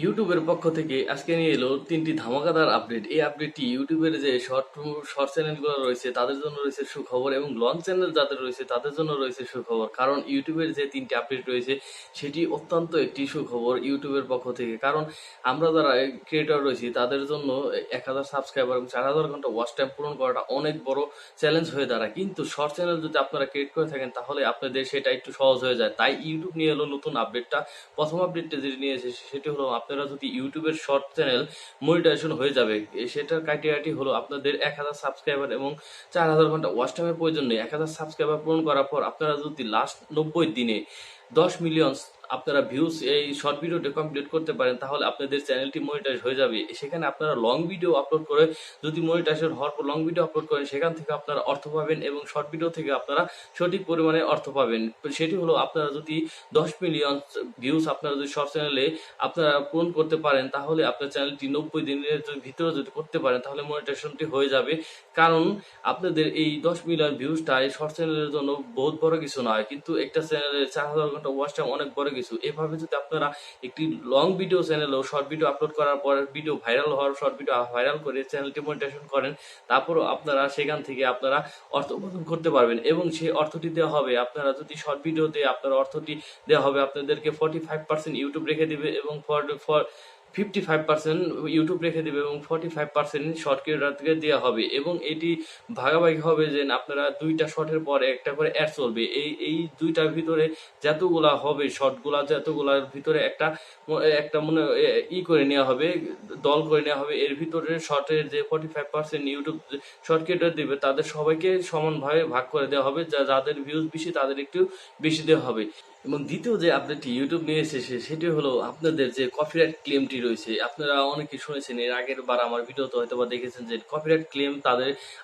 ইউটিউবের পক্ষ থেকে আজকে নিয়ে এলো 3টি ধামাকাদার আপডেট। এই আপডেটটি ইউটিউবের যে শর্ট চ্যানেলগুলো রয়েছে তাদের জন্য রয়েছে সুখবর এবং লং চ্যানেল যাদের রয়েছে তাদের জন্য রয়েছে সুখবর। কারণ ইউটিউবের যে 3টি আপডেট রয়েছে সেটি অত্যন্ত একটি সুখবর ইউটিউবের পক্ষ থেকে। কারণ আমরা যারা ক্রিয়েটর রয়েছি তাদের জন্য 1000 সাবস্ক্রাইবার এবং 4000 ঘন্টা ওয়াচ টাইম পূরণ করাটা অনেক বড় চ্যালেঞ্জ হয়ে দাঁড়ায়। কিন্তু শর্ট চ্যানেল যদি আপনারা ক্রিয়েট করে থাকেন তাহলে আপনাদের সেটা একটু সহজ হয়ে যায়। তাই ইউটিউব নিয়ে এলো নতুন আপডেটটা। প্রথম আপডেটটা যেটি নিয়ে এসেছে সেটি হলো আপনারা যদি ইউটিউবের শর্ট চ্যানেল মনিটাইজেশন হয়ে যাবে, সেটার ক্রাইটেরিয়াটি হলো আপনাদের 1000 সাবস্ক্রাইবার এবং 4000 ঘন্টা ওয়াচ টাইমের প্রয়োজন নেই। 1000 সাবস্ক্রাইবার পূরণ করার পর আপনারা যদি লাস্ট 90 দিনে 10 মিলিয়ন আপনারা ভিউজ এই শর্ট ভিডিওটা কমপ্লিট করতে পারেন তাহলে আপনাদের চ্যানেলটি মনিটাইজ হয়ে যাবে। সেখানে আপনারা লং ভিডিও আপলোড করে যদি মনিটাইজেশন হওয়ার পর লং ভিডিও আপলোড করেন সেখান থেকে আপনারা অর্থ পাবেন এবং শর্ট ভিডিও থেকে আপনারা সঠিক পরিমাণে অর্থ পাবেন। সেটি হলো আপনারা যদি 10 মিলিয়ন ভিউজ আপনারা যদি শর্ট চ্যানেলে আপনারা পূরণ করতে পারেন তাহলে আপনার চ্যানেলটি 90 দিনের ভিতরে যদি করতে পারেন তাহলে মনিটাইজেশনটি হয়ে যাবে। কারণ আপনাদের এই 10 মিলিয়ন ভিউজটা এই শর্ট চ্যানেলের জন্য বহুত বড় কিছু নয়, কিন্তু একটা চ্যানেলের 4000 ঘন্টা ওয়াচ টাইম অনেক বড় কিছু। এভাবে যদি আপনারা একটি লং ভিডিও চ্যানেলেও শর্ট ভিডিও আপলোড করার পর ভিডিও ভাইরাল হওয়ার শর্ট ভিডিও ভাইরাল করে চ্যানেলটি মনিটাইজেশন করেন তারপরও আপনারা সেখান থেকে আপনারা অর্থ উপার্জন করতে পারবেন এবং সেই অর্থটি দেওয়া হবে আপনারা যদি শর্ট ভিডিওতে আপনার অর্থটি দেওয়া হবে আপনাদেরকে 45% ইউটিউব রেখে দিবে এবং 55% ইউটিউব রেখে দেবে এবং 45% শর্ট ক্রিয়েটরকে দেওয়া হবে এবং এটি ভাগাভাগি হবে যে আপনারা 2টা শর্টের পরে একটা করে অ্যাড চলবে। এই 2টার ভিতরে যতগুলা হবে শর্টগুলা যতগুলার ভিতরে একটা একটা মনে করে নেওয়া হবে, দল করে নেওয়া হবে। এর ভিতরে শর্টের যে 45% ইউটিউব শর্ট ক্রিয়েটর দেবে তাদের সবাইকে সমানভাবে ভাগ করে দেওয়া হবে, যাদের ভিউজ বেশি তাদের একটু বেশি দেওয়া হবে। এবং দ্বিতীয় যে আপডেটটি ইউটিউব নিয়ে এসেছে সেটি হলো আপনাদের যে কপিরাইট ক্লেমটি রয়েছে। আপনারা অনেকে শুনেছেন, এর আগের বার আমার ভিডিওতে হয়তো বা দেখেছেন যে কপিরাইট ক্লেম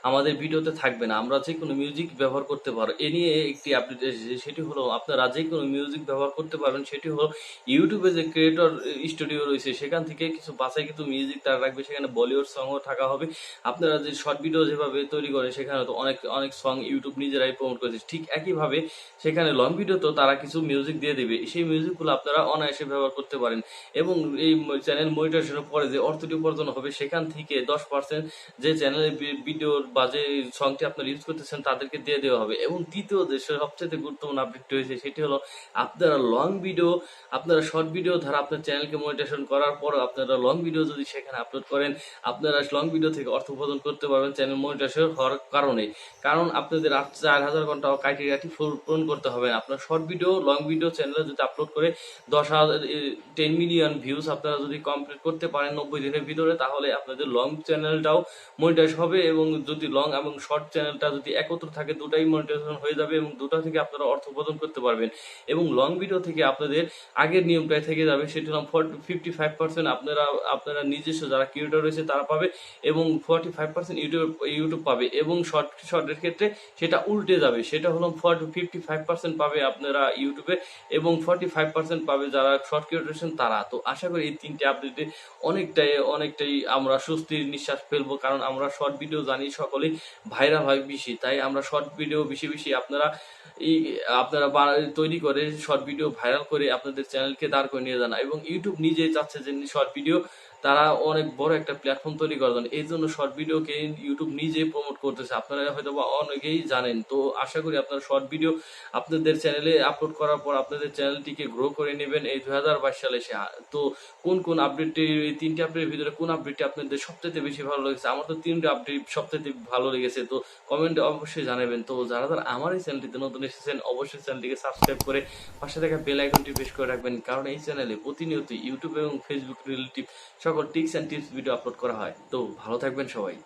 আমাদের ভিডিওতে থাকবে না, আমরা যে কোনো মিউজিক ব্যবহার করতে পারবো। এ নিয়ে একটি আপডেট এসেছে, সেটি হলো আপনারা যে কোনো মিউজিক ব্যবহার করতে পারবেন। সেটি হলো ইউটিউবে যে ক্রিয়েটর স্টুডিও রয়েছে সেখান থেকে কিছু বাছাই কিন্তু মিউজিক তারা রাখবে, সেখানে বলিউড সংও থাকা হবে। আপনারা যে শর্ট ভিডিও যেভাবে তৈরি করে সেখানে তো অনেক অনেক সং ইউটিউব নিজেরাই প্রমোট করেছে, ঠিক একইভাবে সেখানে লং ভিডিওতেও তারা কিছু মিউজিক দিয়ে দেবে। সেই মিউজিকগুলো আপনারা অনায়াসে ব্যবহার করতে পারেন এবং এই চ্যানেল মনিটাইজেশনের পরে যে অর্থটি উপার্জন হবে সেখান থেকে 10% যে চ্যানেলের ভিডিওর বা যে সংটি আপনারা ইউজ করতেছেন তাদেরকে দিয়ে দেওয়া হবে। এবং তৃতীয় যে সবচেয়ে গুরুত্বপূর্ণ আপডেট হয়েছে সেটি হলো আপনারা লং ভিডিও আপনারা শর্ট ভিডিও ধারা আপনার চ্যানেলকে মনিটাইজেশন করার পর আপনারা লং ভিডিও যদি সেখানে আপলোড করেন আপনারা লং ভিডিও থেকে অর্থ উপার্জন করতে পারবেন চ্যানেল মনিটাইজেশন হওয়ার কারণে। কারণ আপনাদের 4000 ঘন্টা ক্রাইটেরিয়াটি পূরণ করতে হবে। আপনার শর্ট ভিডিও লং ভিডিও চ্যানেলে যদি আপলোড করে 10 মিলিয়ন ভিউজ আপনারা যদি কমপ্লিট করতে পারেন 90 দিনের ভিতরে তাহলে আপনাদের লং চ্যানেলটাও মনিটাইজ হবে এবং যদি লং এবং শর্ট চ্যানেলটা যদি একত্র থাকে দুটাই মনিটাইজেশন হয়ে যাবে এবং দুটা থেকে আপনারা অর্থ উপার্জন করতে পারবেন। এবং লং ভিডিও থেকে আপনাদের আগের নিয়মটাই থেকে যাবে, সেটি হলো 55% আপনারা নিজস্ব যারা ক্রিয়েটর রয়েছে তারা পাবে এবং 45% ইউটিউব পাবে এবং শর্টের ক্ষেত্রে সেটা উল্টে যাবে, সেটা হলো 55% পাবে আপনারা ইউটিউবে এবং 45% পাবে যারা শর্ট ক্রিয়েটর তারা। তো আশা করি এই 3টে আপডেটে অনেকটাই আমরা স্বস্তির নিঃশ্বাস ফেলবো, কারণ আমরা শর্ট ভিডিও জানি সকলেই ভাইরাল হয় বেশি, তাই আমরা শর্ট ভিডিও বেশি আপনারা তৈরি করে শর্ট ভিডিও ভাইরাল করে আপনাদের চ্যানেলকে দাঁড় করে নিয়ে যান। এবং ইউটিউব নিজেই চাচ্ছে যে শর্ট ভিডিও তারা অনেক বড় একটা প্ল্যাটফর্ম তৈরি করার জন্য, এই জন্য শর্ট ভিডিওকে ইউটিউব নিজেই প্রমোট করতেছে, আপনারা হয়তো বা অনেকেই জানেন। তো আশা করি আপনারা শর্ট ভিডিও আপনাদের চ্যানেলে আপলোড করার পর আপনাদের চ্যানেলটিকে গ্রো করে নেবেন এই 2022 সালে এসে। তো কোন আপডেটটি এই 3টে আপডেটের ভিতরে কোন আপডেটটি আপনাদের সবচেয়ে বেশি ভালো লেগেছে? আমার তো 3টে আপডেট সবচেয়ে ভালো লেগেছে, তো কমেন্টে অবশ্যই জানাবেন। তো যারা আমার এই চ্যানেলটিতে নতুন এসেছেন অবশ্যই চ্যানেলটিকে সাবস্ক্রাইব করে পাশে থাকা বেল আইকনটি প্রেস করে রাখবেন, কারণ এই চ্যানেলে প্রতিনিয়ত ইউটিউব এবং ফেসবুক রিলেটিভ সকল tips and tips video upload করা হয়। তো ভালো থাকবেন সবাই।